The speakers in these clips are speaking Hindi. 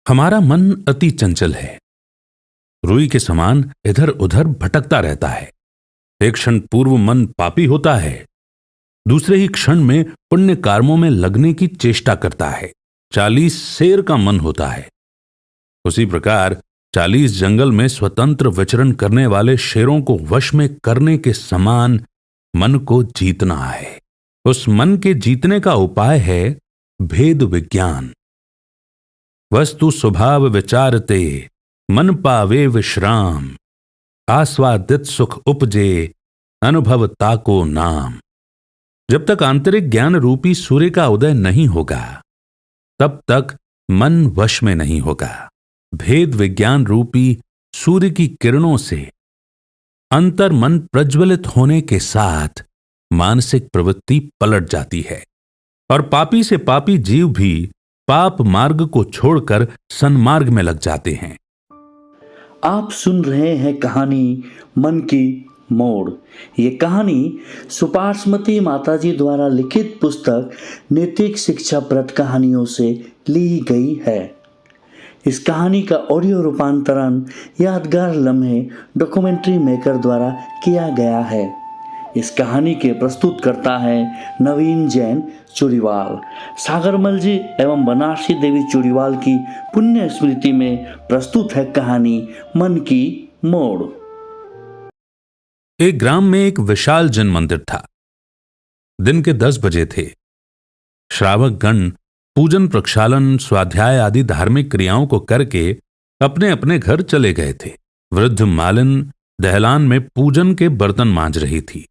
हमारा मन अति चंचल है। रुई के समान इधर उधर भटकता रहता है। एक क्षण पूर्व मन पापी होता है, दूसरे ही क्षण में पुण्य कर्मों में लगने की चेष्टा करता है। 40 शेर का मन होता है। उसी प्रकार 40 जंगल में स्वतंत्र विचरण करने वाले शेरों को वश में करने के समान मन को जीतना है। उस मन के जीतने का उपाय है भेद विज्ञान। वस्तु स्वभाव विचारते मन पावे विश्राम, आस्वादित सुख उपजे अनुभव ताको नाम। जब तक आंतरिक ज्ञान रूपी सूर्य का उदय नहीं होगा, तब तक मन वश में नहीं होगा। भेद विज्ञान रूपी सूर्य की किरणों से अंतर मन प्रज्वलित होने के साथ मानसिक प्रवृत्ति पलट जाती है और पापी से पापी जीव भी पाप मार्ग को छोड़कर सन्मार्ग में लग जाते हैं। आप सुन रहे हैं कहानी मन की मोड़। ये कहानी सुपार्श्मती माताजी द्वारा लिखित पुस्तक नैतिक शिक्षाप्रद कहानियों से ली गई है। इस कहानी का ऑडियो रूपांतरण यादगार लम्हे डॉक्यूमेंट्री मेकर द्वारा किया गया है। इस कहानी के प्रस्तुतकर्ता हैं नवीन जैन चूड़ीवाल। सागरमल जी एवं बनारसी देवी चूड़ीवाल की पुण्य स्मृति में प्रस्तुत है कहानी मन की मोड़। एक ग्राम में एक विशाल जन मंदिर था। दिन के 10 बजे थे। श्रावक गण पूजन प्रक्षालन स्वाध्याय आदि धार्मिक क्रियाओं को करके अपने अपने घर चले गए थे। वृद्ध मालिन दहलान में पूजन के बर्तन मांज रही थी।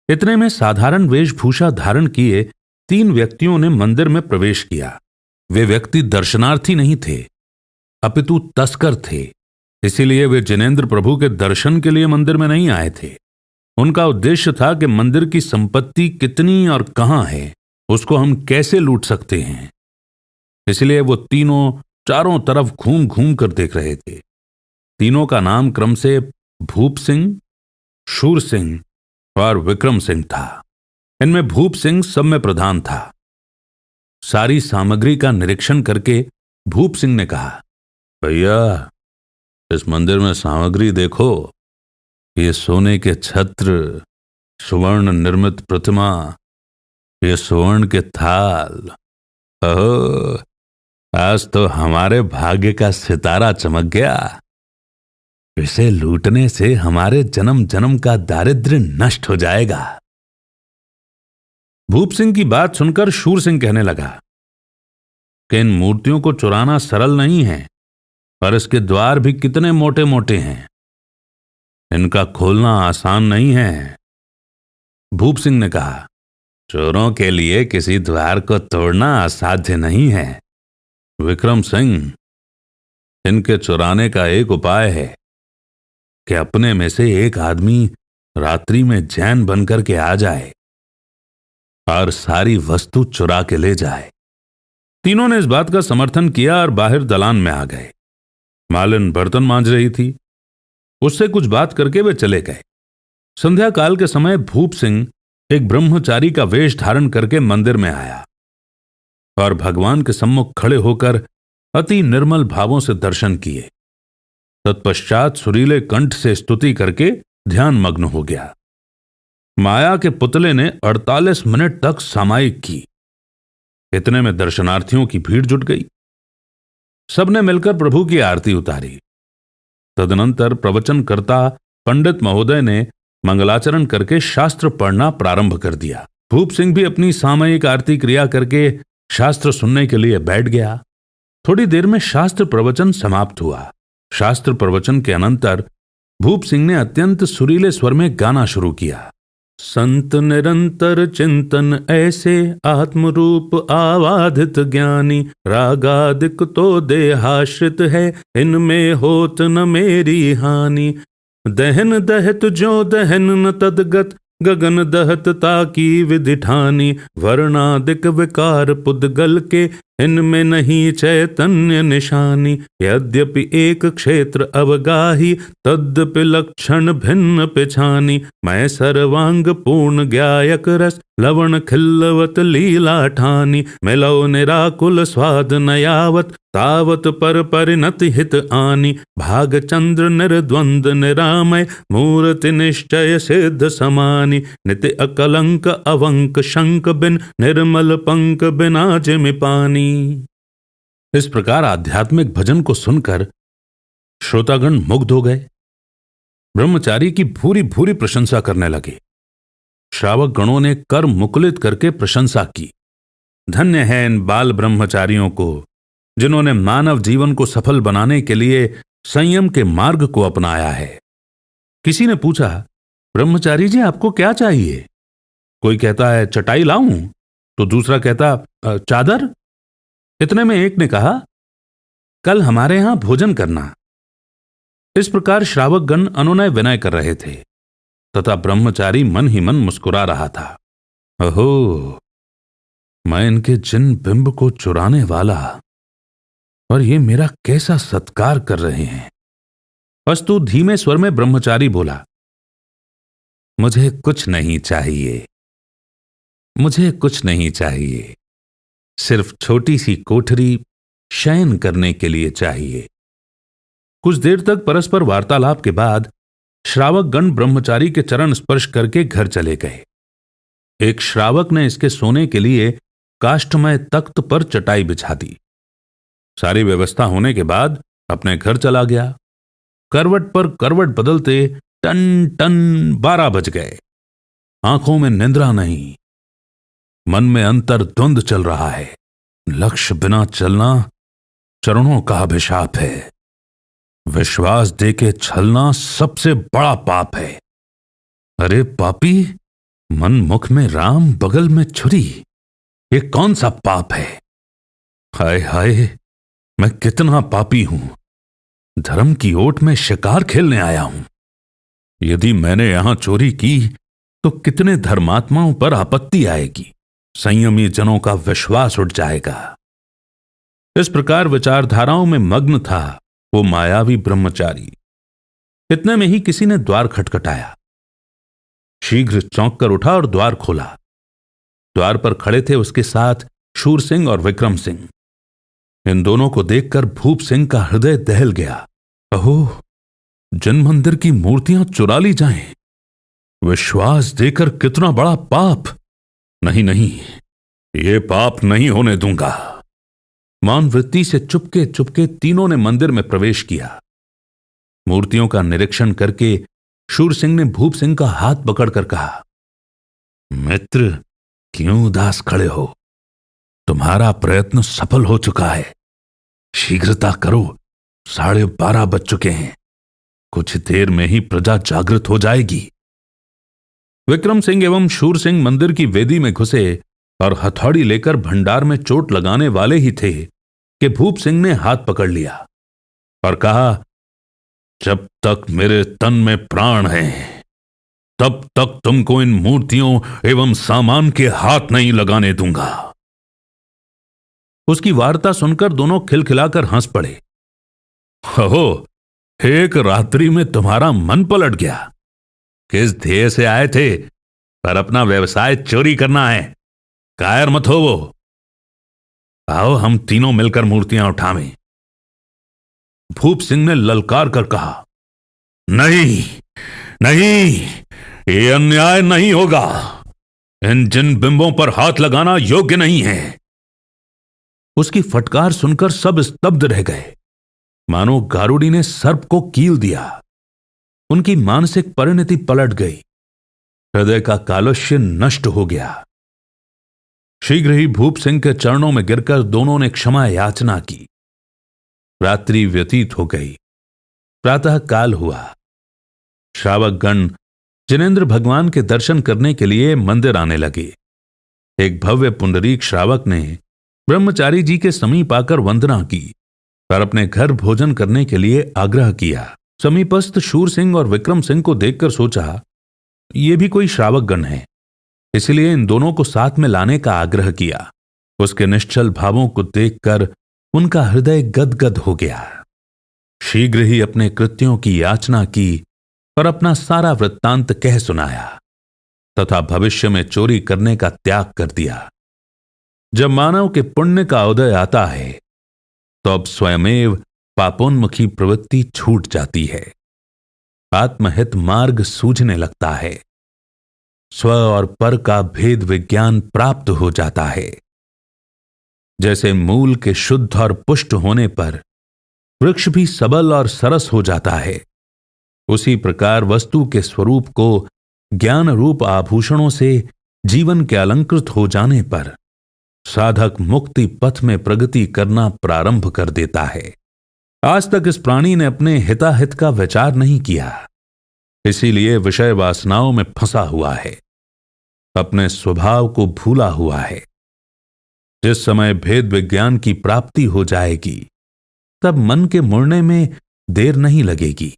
इतने में साधारण वेशभूषा धारण किए 3 व्यक्तियों ने मंदिर में प्रवेश किया। वे व्यक्ति दर्शनार्थी नहीं थे, अपितु तस्कर थे। इसीलिए वे जिनेंद्र प्रभु के दर्शन के लिए मंदिर में नहीं आए थे। उनका उद्देश्य था कि मंदिर की संपत्ति कितनी और कहां है, उसको हम कैसे लूट सकते हैं। इसलिए वो तीनों चारों तरफ घूम घूम कर देख रहे थे। तीनों का नाम क्रम से भूप सिंह, शूर सिंह और विक्रम सिंह था। इनमें भूप सिंह सब में प्रधान था। सारी सामग्री का निरीक्षण करके भूप सिंह ने कहा, भैया इस मंदिर में सामग्री देखो। ये सोने के छत्र, सुवर्ण निर्मित प्रतिमा, ये सुवर्ण के थाल। ओह, आज तो हमारे भाग्य का सितारा चमक गया। इसे लूटने से हमारे जन्म जन्म का दारिद्र्य नष्ट हो जाएगा। भूप सिंह की बात सुनकर शूर सिंह कहने लगा कि इन मूर्तियों को चुराना सरल नहीं है और इसके द्वार भी कितने मोटे मोटे हैं। इनका खोलना आसान नहीं है। भूप सिंह ने कहा, चोरों के लिए किसी द्वार को तोड़ना असाध्य नहीं है। विक्रम सिंह, इनके चुराने का एक उपाय है कि अपने में से एक आदमी रात्रि में जैन बनकर के आ जाए और सारी वस्तु चुरा के ले जाए। तीनों ने इस बात का समर्थन किया और बाहर दलान में आ गए। मालिन बर्तन मांज रही थी। उससे कुछ बात करके वे चले गए। संध्या काल के समय भूप सिंह एक ब्रह्मचारी का वेश धारण करके मंदिर में आया और भगवान के सम्मुख खड़े होकर अति निर्मल भावों से दर्शन किए। तत्पश्चात सुरीले कंठ से स्तुति करके ध्यान मग्न हो गया। माया के पुतले ने 48 मिनट तक सामायिक की। इतने में दर्शनार्थियों की भीड़ जुट गई। सबने मिलकर प्रभु की आरती उतारी। तदनंतर प्रवचनकर्ता पंडित महोदय ने मंगलाचरण करके शास्त्र पढ़ना प्रारंभ कर दिया। भूप सिंह भी अपनी सामयिक आरती क्रिया करके शास्त्र सुनने के लिए बैठ गया। थोड़ी देर में शास्त्र प्रवचन समाप्त हुआ। शास्त्र प्रवचन के अनंतर भूप सिंह ने अत्यंत सुरीले स्वर में गाना शुरू किया। संत निरंतर चिंतन ऐसे आत्मरूप आवाधित ज्ञानी, रागादिक तो देहाश्रित है, इनमें होत न मेरी हानि। दहन दहत जो दहन न तदगत, गगन दहत ताकी विधि ठानी। वर्णादिक विकार पुद्गल के, इनमें नहीं चैतन्य निशानी, यद्यपि एक क्षेत्र अवगाही, तद्यपि लक्षण भिन्न पिछानी। मैं सर्वांग पूर्ण गायक रस, लवण खिल्लवत लीला ठानी। मिलो निराकुल स्वाद नयावत, तावत पर परिणति हित आनी। भाग चंद्र निर्द्वंद निरामय, मूर्ति निश्चय सिद्ध समानी। नित्य अकलंक अवंक शंक बिन, निर्मल पंक बिना जिमि पानी। इस प्रकार आध्यात्मिक भजन को सुनकर श्रोतागण मुग्ध हो गए। ब्रह्मचारी की भूरी भूरी प्रशंसा करने लगे। श्रावक गणों ने कर मुकुलित करके प्रशंसा की। धन्य है इन बाल ब्रह्मचारियों को, जिन्होंने मानव जीवन को सफल बनाने के लिए संयम के मार्ग को अपनाया है। किसी ने पूछा, ब्रह्मचारी जी आपको क्या चाहिए? कोई कहता है चटाई लाऊं, तो दूसरा कहता चादर। इतने में एक ने कहा, कल हमारे यहां भोजन करना। इस प्रकार श्रावक गण अनुनय विनय कर रहे थे तथा ब्रह्मचारी मन ही मन मुस्कुरा रहा था। ओहो, मैं इनके जिन बिंब को चुराने वाला, और ये मेरा कैसा सत्कार कर रहे हैं। अस्तु धीमे स्वर में ब्रह्मचारी बोला, मुझे कुछ नहीं चाहिए, मुझे कुछ नहीं चाहिए, सिर्फ छोटी सी कोठरी शयन करने के लिए चाहिए। कुछ देर तक परस्पर वार्तालाप के बाद श्रावक गण ब्रह्मचारी के चरण स्पर्श करके घर चले गए। एक श्रावक ने इसके सोने के लिए काष्ठमय तख्त पर चटाई बिछा दी। सारी व्यवस्था होने के बाद अपने घर चला गया। करवट पर करवट बदलते टन टन 12 बज गए। आंखों में निंद्रा नहीं, मन में अंतर द्वंद चल रहा है। लक्ष्य बिना चलना चरणों का अभिशाप है। विश्वास देके छलना सबसे बड़ा पाप है। अरे पापी, मन मुख में राम बगल में छुरी, ये कौन सा पाप है? हाय हाय, मैं कितना पापी हूं। धर्म की ओट में शिकार खेलने आया हूं। यदि मैंने यहां चोरी की तो कितने धर्मात्माओं पर आपत्ति आएगी। संयमी जनों का विश्वास उठ जाएगा। इस प्रकार विचारधाराओं में मग्न था वो मायावी ब्रह्मचारी। इतने में ही किसी ने द्वार खटखटाया। शीघ्र चौंक कर उठा और द्वार खोला। द्वार पर खड़े थे उसके साथ शूर सिंह और विक्रम सिंह। इन दोनों को देखकर भूप सिंह का हृदय दहल गया। अहो, जन मंदिर की मूर्तियां चुरा ली जाएं, विश्वास देकर कितना बड़ा पाप। नहीं नहीं, ये पाप नहीं होने दूंगा। मौन वृत्ति से चुपके चुपके तीनों ने मंदिर में प्रवेश किया। मूर्तियों का निरीक्षण करके शूर सिंह ने भूप सिंह का हाथ पकड़कर कहा, मित्र, क्यों उदास खड़े हो? तुम्हारा प्रयत्न सफल हो चुका है। शीघ्रता करो, 12:30 बज चुके हैं। कुछ देर में ही प्रजा जागृत हो जाएगी। विक्रम सिंह एवं शूर सिंह मंदिर की वेदी में घुसे और हथौड़ी लेकर भंडार में चोट लगाने वाले ही थे कि भूप सिंह ने हाथ पकड़ लिया और कहा, जब तक मेरे तन में प्राण है तब तक तुमको इन मूर्तियों एवं सामान के हाथ नहीं लगाने दूंगा। उसकी वार्ता सुनकर दोनों खिलखिलाकर हंस पड़े। हो, एक रात्रि में तुम्हारा मन पलट गया। किस ध्येय से आए थे? पर अपना व्यवसाय चोरी करना है। कायर मत हो वो। आओ हम तीनों मिलकर मूर्तियां उठावें। भूप सिंह ने ललकार कर कहा, नहीं नहीं, ये अन्याय नहीं होगा। इन जिन बिंबों पर हाथ लगाना योग्य नहीं है। उसकी फटकार सुनकर सब स्तब्ध रह गए, मानो गारुड़ी ने सर्प को कील दिया। उनकी मानसिक परिणति पलट गई। हृदय का कालुष्य नष्ट हो गया। शीघ्र ही भूप सिंह के चरणों में गिरकर दोनों ने क्षमा याचना की। रात्रि व्यतीत हो गई। प्रातः काल हुआ। श्रावक गण जिनेंद्र भगवान के दर्शन करने के लिए मंदिर आने लगे। एक भव्य पुंडरीक श्रावक ने ब्रह्मचारी जी के समीप आकर वंदना की और अपने घर भोजन करने के लिए आग्रह किया। समीपस्थ शूर सिंह और विक्रम सिंह को देखकर सोचा, ये भी कोई श्रावक गण है, इसलिए इन दोनों को साथ में लाने का आग्रह किया। उसके निश्चल भावों को देखकर उनका हृदय गदगद हो गया। शीघ्र ही अपने कृत्यों की याचना की और अपना सारा वृत्तांत कह सुनाया तथा भविष्य में चोरी करने का त्याग कर दिया। जब मानव के पुण्य का उदय आता है तो अब स्वयमेव पापोन्मुखी प्रवृत्ति छूट जाती है। आत्महित मार्ग सूझने लगता है। स्व और पर का भेद विज्ञान प्राप्त हो जाता है। जैसे मूल के शुद्ध और पुष्ट होने पर वृक्ष भी सबल और सरस हो जाता है, उसी प्रकार वस्तु के स्वरूप को ज्ञान रूप आभूषणों से जीवन के अलंकृत हो जाने पर साधक मुक्ति पथ में प्रगति करना प्रारंभ कर देता है। आज तक इस प्राणी ने अपने हिताहित का विचार नहीं किया, इसीलिए विषय वासनाओं में फंसा हुआ है, अपने स्वभाव को भूला हुआ है। जिस समय भेद विज्ञान की प्राप्ति हो जाएगी तब मन के मुड़ने में देर नहीं लगेगी।